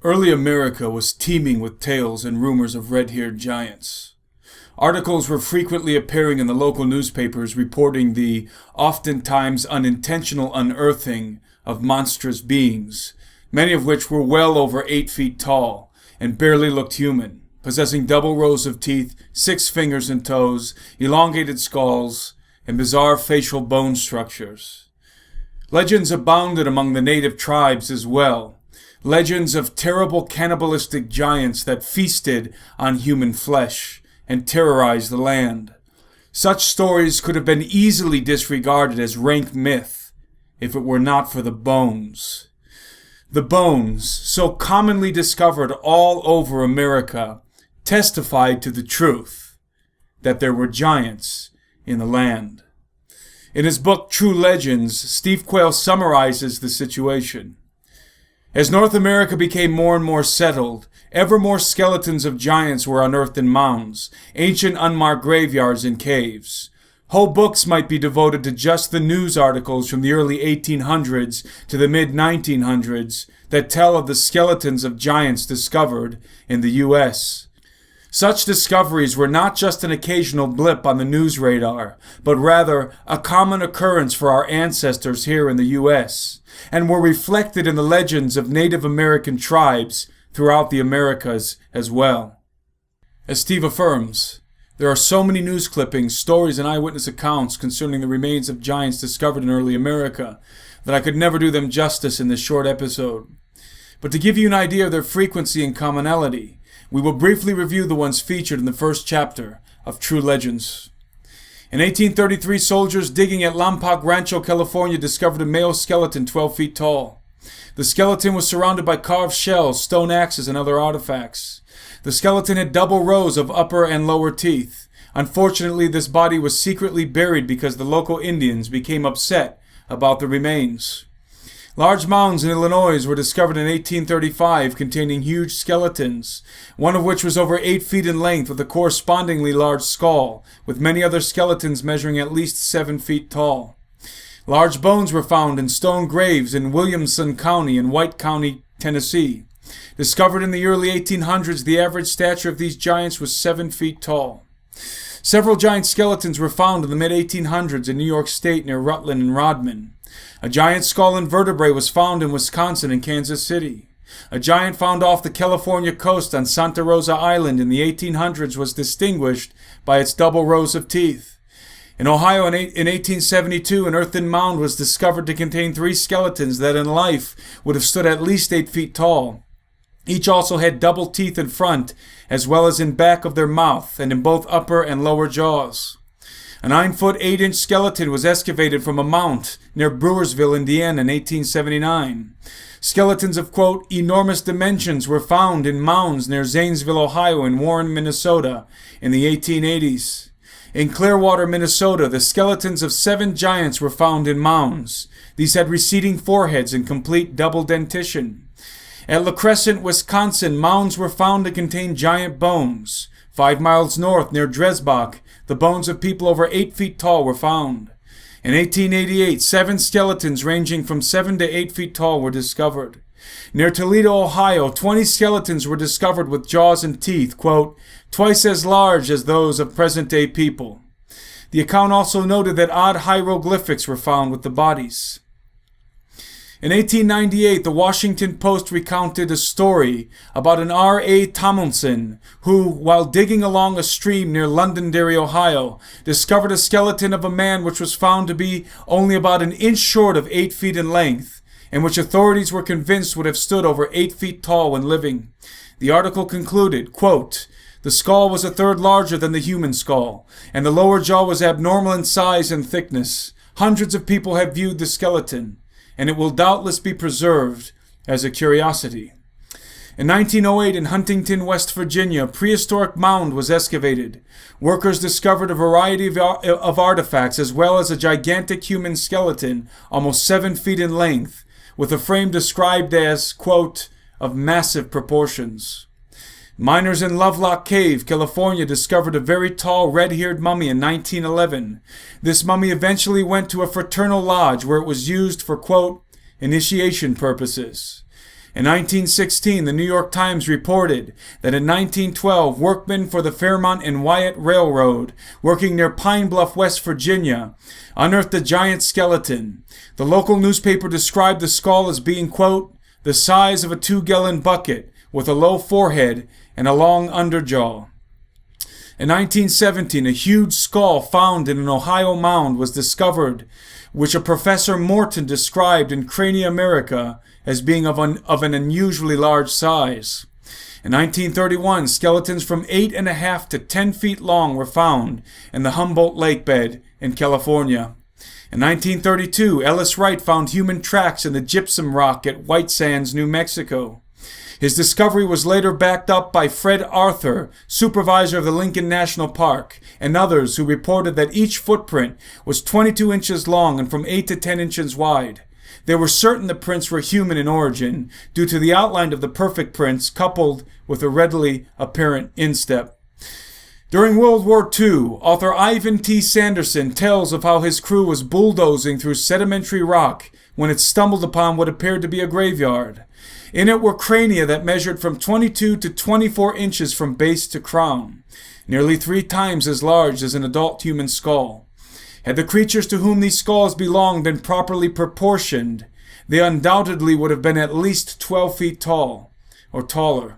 Early America was teeming with tales and rumors of red-haired giants. Articles were frequently appearing in the local newspapers reporting the oftentimes unintentional unearthing of monstrous beings, many of which were well over 8 feet tall and barely looked human, possessing double rows of teeth, 6 fingers and toes, elongated skulls, and bizarre facial bone structures. Legends abounded among the native tribes as well. Legends of terrible cannibalistic giants that feasted on human flesh and terrorized the land. Such stories could have been easily disregarded as rank myth if it were not for the bones. The bones, so commonly discovered all over America, testified to the truth that there were giants in the land. In his book True Legends, Steve Quayle summarizes the situation. As North America became more and more settled, ever more skeletons of giants were unearthed in mounds, ancient unmarked graveyards and caves. Whole books might be devoted to just the news articles from the early 1800s to the mid-1900s that tell of the skeletons of giants discovered in the U.S. Such discoveries were not just an occasional blip on the news radar, but rather a common occurrence for our ancestors here in the U.S., and were reflected in the legends of Native American tribes throughout the Americas as well. As Steve affirms, there are so many news clippings, stories, and eyewitness accounts concerning the remains of giants discovered in early America that I could never do them justice in this short episode. But to give you an idea of their frequency and commonality, we will briefly review the ones featured in the first chapter of True Legends. In 1833, soldiers digging at Lompoc Rancho, California, discovered a male skeleton 12 feet tall. The skeleton was surrounded by carved shells, stone axes, and other artifacts. The skeleton had double rows of upper and lower teeth. Unfortunately, this body was secretly buried because the local Indians became upset about the remains. Large mounds in Illinois were discovered in 1835 containing huge skeletons, one of which was over 8 feet in length with a correspondingly large skull, with many other skeletons measuring at least 7 feet tall. Large bones were found in stone graves in Williamson County and White County, Tennessee. Discovered in the early 1800s, the average stature of these giants was 7 feet tall. Several giant skeletons were found in the mid-1800s in New York State near Rutland and Rodman. A giant skull and vertebrae was found in Wisconsin and Kansas City. A giant found off the California coast on Santa Rosa Island in the 1800s was distinguished by its double rows of teeth. In Ohio in 1872, an earthen mound was discovered to contain 3 skeletons that in life would have stood at least 8 feet tall. Each also had double teeth in front, as well as in back of their mouth and in both upper and lower jaws. A 9-foot 8-inch skeleton was excavated from a mount near Brewersville, Indiana in 1879. Skeletons of, quote, enormous dimensions were found in mounds near Zanesville, Ohio and Warren, Minnesota in the 1880s. In Clearwater, Minnesota, the skeletons of 7 giants were found in mounds. These had receding foreheads and complete double dentition. At La Crescent, Wisconsin, mounds were found to contain giant bones. 5 miles north, near Dresbach, the bones of people over 8 feet tall were found. In 1888, 7 skeletons ranging from 7 to 8 feet tall were discovered. Near Toledo, Ohio, 20 skeletons were discovered with jaws and teeth, quote, twice as large as those of present-day people. The account also noted that odd hieroglyphics were found with the bodies. In 1898, the Washington Post recounted a story about an R.A. Tomlinson who, while digging along a stream near Londonderry, Ohio, discovered a skeleton of a man which was found to be only about an inch short of 8 feet in length, and which authorities were convinced would have stood over 8 feet tall when living. The article concluded, quote, the skull was a third larger than the human skull, and the lower jaw was abnormal in size and thickness. Hundreds of people have viewed the skeleton, and it will doubtless be preserved as a curiosity. In 1908, in Huntington, West Virginia, a prehistoric mound was excavated. Workers discovered a variety of artifacts, as well as a gigantic human skeleton, almost 7 feet in length, with a frame described as, quote, of massive proportions. Miners in Lovelock Cave, California, discovered a very tall, red-haired mummy in 1911. This mummy eventually went to a fraternal lodge where it was used for, quote, initiation purposes. In 1916, the New York Times reported that in 1912, workmen for the Fairmont and Wyatt Railroad, working near Pine Bluff, West Virginia, unearthed a giant skeleton. The local newspaper described the skull as being, quote, the size of a 2-gallon bucket, with a low forehead and a long underjaw. In 1917, a huge skull found in an Ohio mound was discovered, which a Professor Morton described in Crania America as being of an unusually large size. In 1931, skeletons from 8.5 to 10 feet long were found in the Humboldt Lake bed in California. In 1932, Ellis Wright found human tracks in the gypsum rock at White Sands, New Mexico. His discovery was later backed up by Fred Arthur, supervisor of the Lincoln National Park, and others who reported that each footprint was 22 inches long and from 8 to 10 inches wide. They were certain the prints were human in origin, due to the outline of the perfect prints coupled with a readily apparent instep. During World War II, author Ivan T. Sanderson tells of how his crew was bulldozing through sedimentary rock when it stumbled upon what appeared to be a graveyard. In it were crania that measured from 22 to 24 inches from base to crown, nearly 3 times as large as an adult human skull. Had the creatures to whom these skulls belonged been properly proportioned, they undoubtedly would have been at least 12 feet tall, or taller.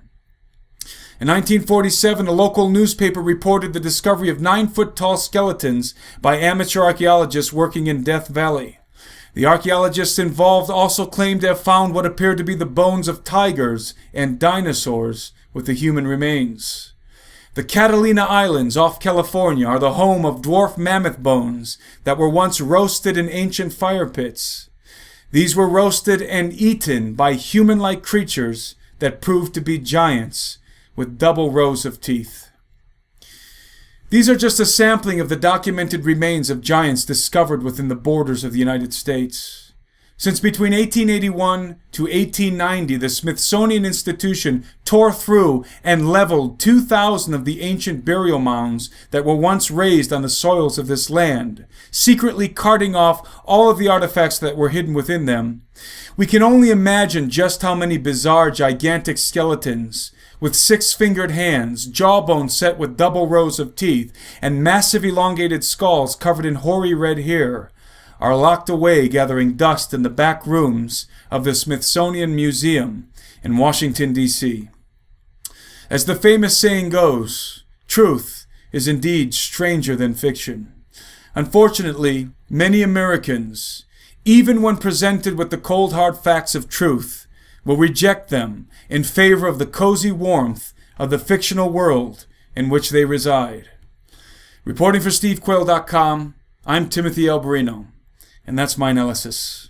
In 1947, a local newspaper reported the discovery of 9-foot-tall skeletons by amateur archaeologists working in Death Valley. The archaeologists involved also claimed to have found what appeared to be the bones of tigers and dinosaurs with the human remains. The Catalina Islands off California are the home of dwarf mammoth bones that were once roasted in ancient fire pits. These were roasted and eaten by human-like creatures that proved to be giants with double rows of teeth. These are just a sampling of the documented remains of giants discovered within the borders of the United States. Since between 1881 to 1890, the Smithsonian Institution tore through and leveled 2,000 of the ancient burial mounds that were once raised on the soils of this land, secretly carting off all of the artifacts that were hidden within them. We can only imagine just how many bizarre, gigantic skeletons, with 6-fingered hands, jawbone set with double rows of teeth, and massive elongated skulls covered in hoary red hair, are locked away gathering dust in the back rooms of the Smithsonian Museum in Washington, D.C. As the famous saying goes, truth is indeed stranger than fiction. Unfortunately, many Americans, even when presented with the cold hard facts of truth, will reject them in favor of the cozy warmth of the fictional world in which they reside. Reporting for SteveQuayle.com, I'm Timothy Alberino, and that's my analysis.